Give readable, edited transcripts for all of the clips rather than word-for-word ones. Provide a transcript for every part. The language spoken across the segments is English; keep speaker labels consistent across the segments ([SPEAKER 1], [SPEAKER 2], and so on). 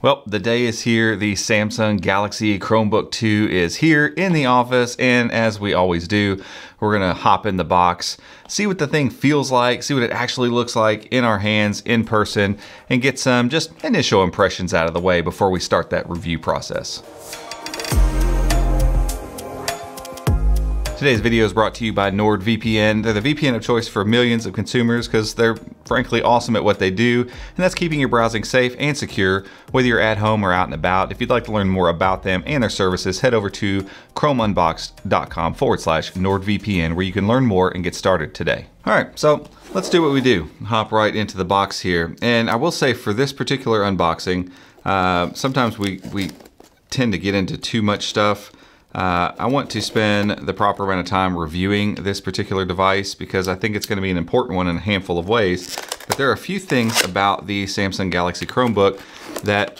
[SPEAKER 1] Well, the day is here. The Samsung Galaxy Chromebook 2 is here in the office, and as we always do, we're gonna hop in the box, see what the thing feels like, see what it actually looks like in our hands, in person, and get some just initial impressions out of the way before we start that review process. Today's video is brought to you by NordVPN. They're the VPN of choice for millions of consumers because they're frankly awesome at what they do, and that's keeping your browsing safe and secure, whether you're at home or out and about. If you'd like to learn more about them and their services, head over to chromeunboxed.com/NordVPN, where you can learn more and get started today. All right, so let's do what we do. Hop right into the box here. And I will say for this particular unboxing, sometimes we tend to get into too much stuff. I want to spend the proper amount of time reviewing this particular device because I think it's going to be an important one in a handful of ways. But there are a few things about the Samsung Galaxy Chromebook that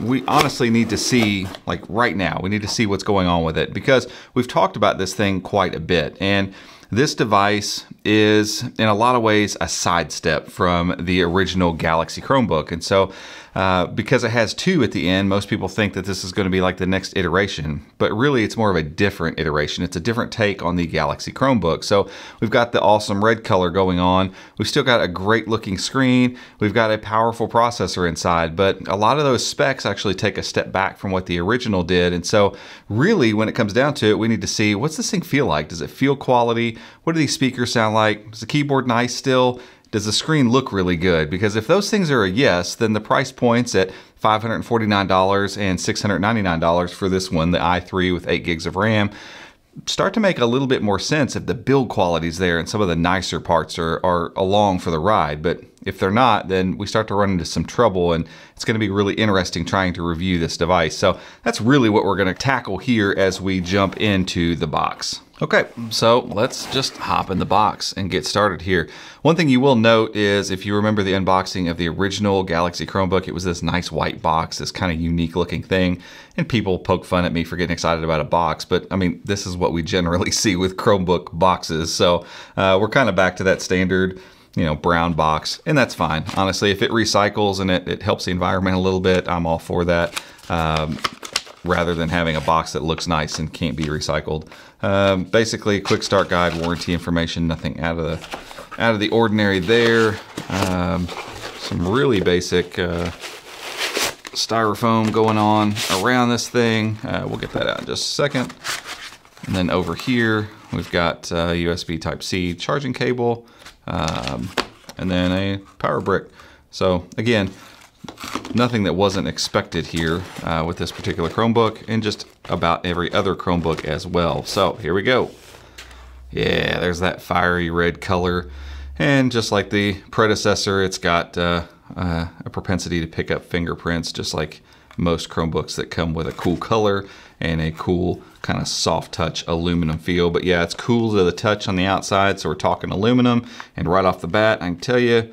[SPEAKER 1] we honestly need to see, like right now. We need to see what's going on with it because we've talked about this thing quite a bit. And this device is, in a lot of ways, a sidestep from the original Galaxy Chromebook. And so, because it has 2 at the end, most people think that this is going to be like the next iteration. But really, it's more of a different iteration. It's a different take on the Galaxy Chromebook. So we've got the awesome red color going on. We've still got a great looking screen. We've got a powerful processor inside. But a lot of those specs actually take a step back from what the original did. And so really, when it comes down to it, we need to see, what's this thing feel like? Does it feel quality? What do these speakers sound like? Is the keyboard nice still? Does the screen look really good? Because if those things are a yes, then the price points at $549 and $699 for this one, the i3 with 8 gigs of RAM, start to make a little bit more sense if the build quality's there and some of the nicer parts are along for the ride. But if they're not, then we start to run into some trouble, and it's going to be really interesting trying to review this device. So that's really what we're going to tackle here as we jump into the box. Okay, so let's just hop in the box and get started here. One thing you will note is, if you remember the unboxing of the original Galaxy Chromebook, it was this nice white box, this kind of unique looking thing, and people poke fun at me for getting excited about a box, but I mean, this is what we generally see with Chromebook boxes. So we're kind of back to that standard, brown box, and that's fine. Honestly, if it recycles and it helps the environment a little bit, I'm all for that. Rather than having a box that looks nice and can't be recycled. Basically, quick start guide, warranty information, nothing out of the ordinary there. Some really basic styrofoam going on around this thing. We'll get that out in just a second. And then over here, we've got USB Type-C charging cable, and then a power brick. So again, nothing that wasn't expected here with this particular Chromebook, and just about every other Chromebook as well. So here we go. Yeah, there's that fiery red color. And just like the predecessor, it's got a propensity to pick up fingerprints, just like most Chromebooks that come with a cool color and a cool kind of soft touch aluminum feel. But yeah, it's cool to the touch on the outside, so we're talking aluminum. And right off the bat, I can tell you,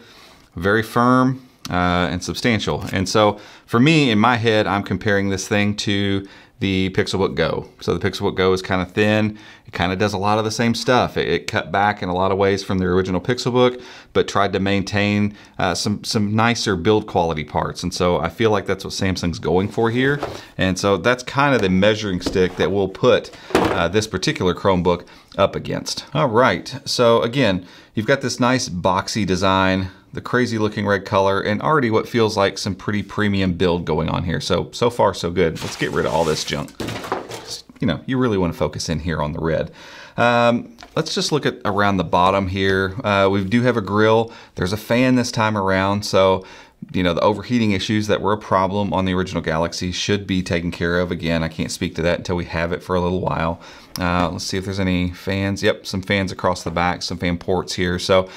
[SPEAKER 1] very firm and substantial. And so for me, in my head, I'm comparing this thing to the Pixelbook Go. So the Pixelbook Go is kind of thin. It kind of does a lot of the same stuff. It cut back in a lot of ways from the original Pixelbook, but tried to maintain some nicer build quality parts. And so I feel like that's what Samsung's going for here. And so that's kind of the measuring stick that we'll put this particular Chromebook up against. All right, so again, you've got this nice boxy design, the crazy looking red color, and already what feels like some pretty premium build going on here. So far so good. Let's get rid of all this junk. You really want to focus in here on the red. Let's just look at around the bottom here. We do have a grill. There's a fan this time around. So, the overheating issues that were a problem on the original Galaxy should be taken care of. Again, I can't speak to that until we have it for a little while. Let's see if there's any fans. Yep, some fans across the back, some fan ports here. So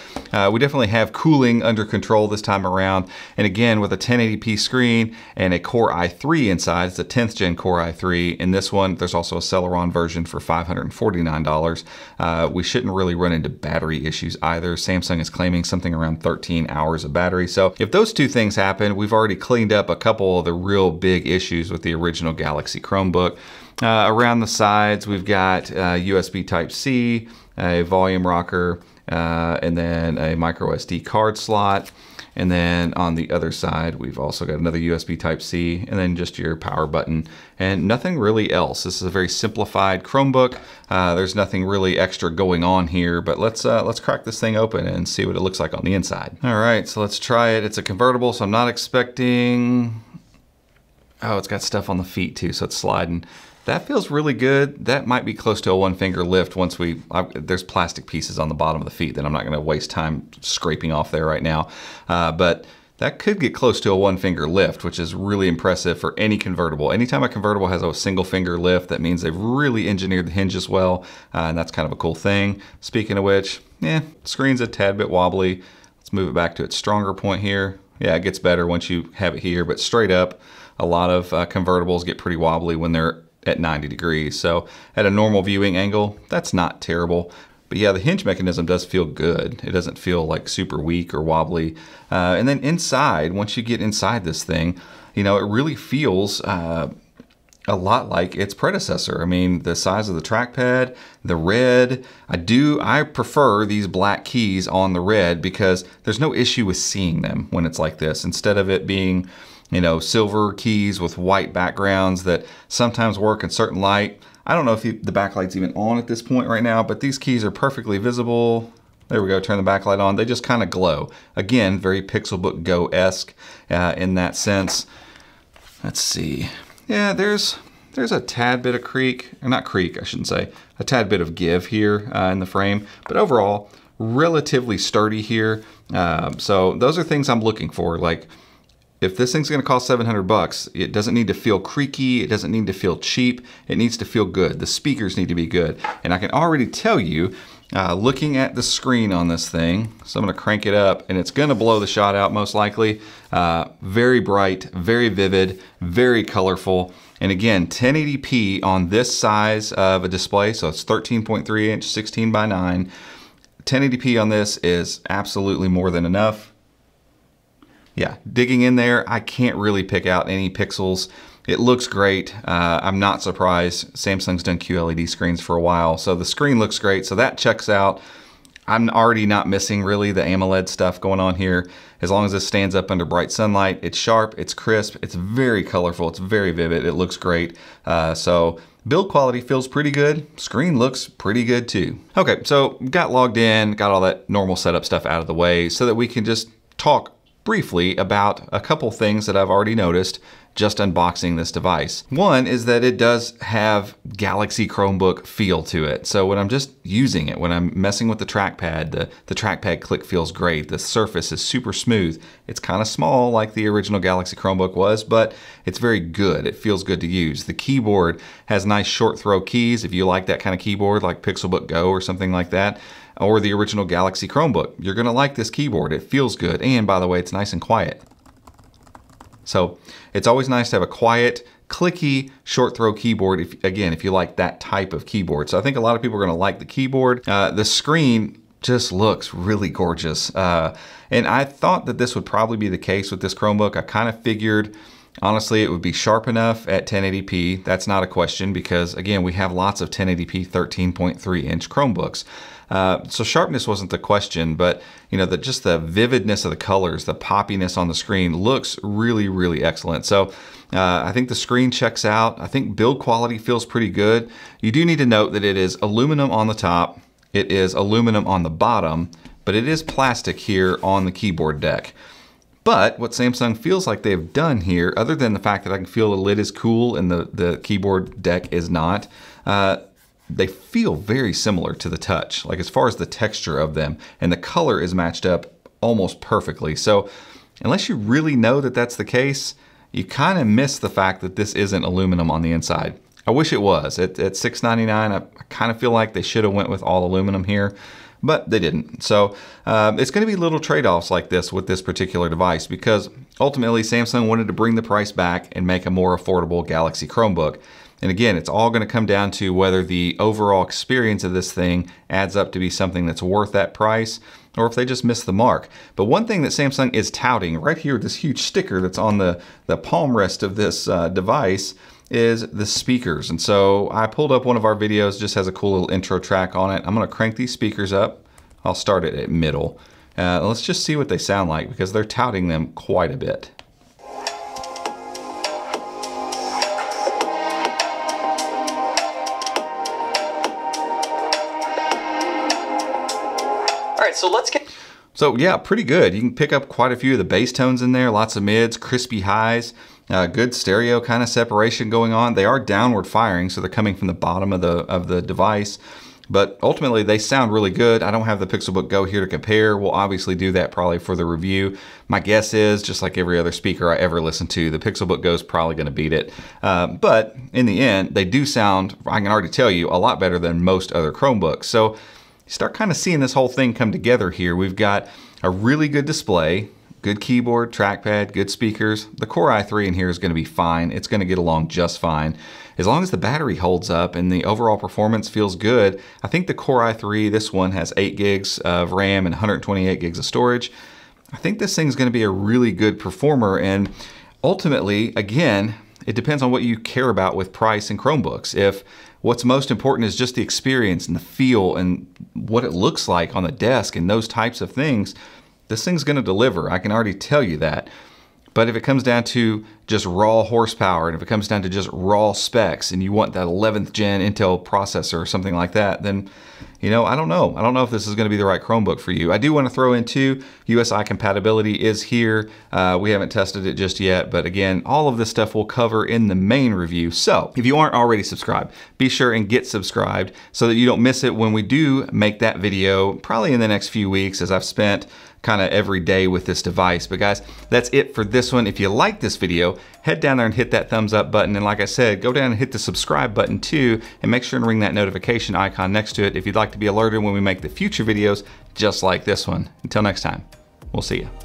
[SPEAKER 1] we definitely have cooling under control this time around. And again, with a 1080p screen and a Core i3 inside, it's a 10th gen Core i3. In this one, there's also a Celeron version for $549. We shouldn't really run into battery issues either. Samsung is claiming something around 13 hours of battery. So if those two things happen, we've already cleaned up a couple of the real big issues with the original Galaxy Chromebook. Around the sides, we've got USB Type-C, a volume rocker, and then a micro SD card slot. And then on the other side, we've also got another USB Type-C, and then just your power button, and nothing really else. This is a very simplified Chromebook. There's nothing really extra going on here, but let's crack this thing open and see what it looks like on the inside. All right, so let's try it. It's a convertible, so I'm not expecting... Oh, it's got stuff on the feet too, so it's sliding. That feels really good. That might be close to a one-finger lift once there's plastic pieces on the bottom of the feet that I'm not gonna waste time scraping off there right now. But that could get close to a one-finger lift, which is really impressive for any convertible. Anytime a convertible has a single finger lift, that means they've really engineered the hinges well, and that's kind of a cool thing. Speaking of which, screen's a tad bit wobbly. Let's move it back to its stronger point here. Yeah, it gets better once you have it here, but straight up, a lot of convertibles get pretty wobbly when they're at 90 degrees. So at a normal viewing angle, that's not terrible. But yeah, the hinge mechanism does feel good. It doesn't feel like super weak or wobbly. And then inside, once you get inside this thing, it really feels a lot like its predecessor. I mean, the size of the trackpad, the red. I prefer these black keys on the red because there's no issue with seeing them when it's like this. Instead of it being silver keys with white backgrounds that sometimes work in certain light. I don't know if the backlight's even on at this point right now, but these keys are perfectly visible. There we go, turn the backlight on. They just kind of glow. Again, very Pixelbook Go-esque in that sense. Let's see. Yeah, there's a tad bit of a tad bit of give here in the frame, but overall, relatively sturdy here. So those are things I'm looking for. Like, if this thing's gonna cost $700, it doesn't need to feel creaky, it doesn't need to feel cheap, it needs to feel good. The speakers need to be good. And I can already tell you, looking at the screen on this thing, so I'm gonna crank it up and it's gonna blow the shot out most likely. Very bright, very vivid, very colorful. And again, 1080p on this size of a display, so it's 13.3 inch, 16 by 9. 1080p on this is absolutely more than enough. Yeah, digging in there, I can't really pick out any pixels. It looks great. I'm not surprised. Samsung's done QLED screens for a while, so the screen looks great, so that checks out. I'm already not missing really the AMOLED stuff going on here. As long as this stands up under bright sunlight, it's sharp, it's crisp, it's very colorful, it's very vivid, it looks great. So build quality feels pretty good. Screen looks pretty good too. Okay, so got logged in, got all that normal setup stuff out of the way so that we can just talk briefly about a couple things that I've already noticed just unboxing this device. One is that it does have Galaxy Chromebook feel to it. So when I'm just using it, when I'm messing with the trackpad, the trackpad click feels great. The surface is super smooth. It's kind of small like the original Galaxy Chromebook was, but it's very good. It feels good to use. The keyboard has nice short throw keys. If you like that kind of keyboard like Pixelbook Go or something like that, or the original Galaxy Chromebook, you're gonna like this keyboard. It feels good, and by the way, it's nice and quiet. So it's always nice to have a quiet, clicky, short throw keyboard, if you like that type of keyboard. So I think a lot of people are gonna like the keyboard. The screen just looks really gorgeous. And I thought that this would probably be the case with this Chromebook. I kind of figured, honestly, it would be sharp enough at 1080p. That's not a question because, again, we have lots of 1080p 13.3 inch Chromebooks. So sharpness wasn't the question, but just the vividness of the colors, the poppiness on the screen looks really, really excellent. So I think the screen checks out. I think build quality feels pretty good. You do need to note that it is aluminum on the top, it is aluminum on the bottom, but it is plastic here on the keyboard deck. But what Samsung feels like they've done here, other than the fact that I can feel the lid is cool and the keyboard deck is not, they feel very similar to the Touch, like as far as the texture of them, and the color is matched up almost perfectly. So unless you really know that that's the case, you kind of miss the fact that this isn't aluminum on the inside. I wish it was. At $699, I kind of feel like they should have went with all aluminum here, but they didn't. So it's going to be little trade-offs like this with this particular device because ultimately Samsung wanted to bring the price back and make a more affordable Galaxy Chromebook. And again, it's all going to come down to whether the overall experience of this thing adds up to be something that's worth that price or if they just missed the mark. But one thing that Samsung is touting right here, this huge sticker that's on the palm rest of this device, is the speakers. And so I pulled up one of our videos, just has a cool little intro track on it. I'm going to crank these speakers up. I'll start it at middle. Let's just see what they sound like because they're touting them quite a bit.
[SPEAKER 2] All right, so let's get...
[SPEAKER 1] So yeah, pretty good. You can pick up quite a few of the bass tones in there, lots of mids, crispy highs, good stereo kind of separation going on. They are downward firing, so they're coming from the bottom of the device, but ultimately they sound really good. I don't have the Pixelbook Go here to compare. We'll obviously do that probably for the review. My guess is, just like every other speaker I ever listen to, the Pixelbook Go is probably going to beat it. But in the end, they do sound, I can already tell you, a lot better than most other Chromebooks. So you start kind of seeing this whole thing come together here. We've got a really good display, good keyboard, trackpad, good speakers. The Core i3 in here is going to be fine. It's going to get along just fine. As long as the battery holds up and the overall performance feels good, I think the Core i3, this one has 8 gigs of RAM and 128 gigs of storage. I think this thing's going to be a really good performer, and ultimately, again, it depends on what you care about with price and Chromebooks. If what's most important is just the experience and the feel and what it looks like on the desk and those types of things, this thing's going to deliver. I can already tell you that. But if it comes down to just raw horsepower, and if it comes down to just raw specs, and you want that 11th gen Intel processor or something like that, then, you know, I don't know. I don't know if this is going to be the right Chromebook for you. I do want to throw in too, USI compatibility is here. We haven't tested it just yet, but again, all of this stuff we'll cover in the main review. So if you aren't already subscribed, be sure and get subscribed so that you don't miss it when we do make that video, probably in the next few weeks, as I've spent kind of every day with this device. But guys, that's it for this one. If you like this video, head down there and hit that thumbs up button. And like I said, go down and hit the subscribe button too, and make sure to ring that notification icon next to it if you'd like to be alerted when we make the future videos just like this one. Until next time, we'll see you.